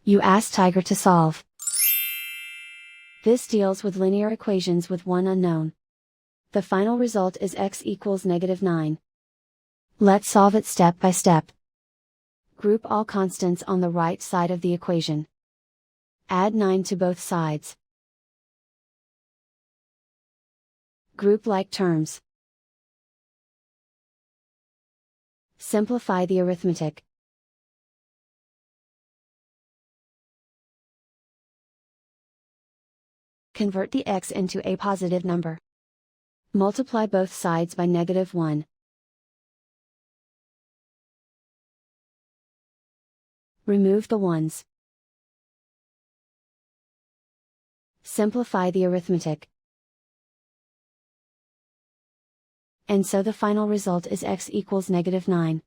You ask Tiger to solve. This deals with linear equations with one unknown. The final result is x equals -9. Let's solve it step by step. Group all constants on the right side of the equation. Add 9 to both sides. Group like terms. Simplify the arithmetic. Convert the x into a positive number. Multiply both sides by -1. Remove the ones. Simplify the arithmetic. And so the final result is x equals -9.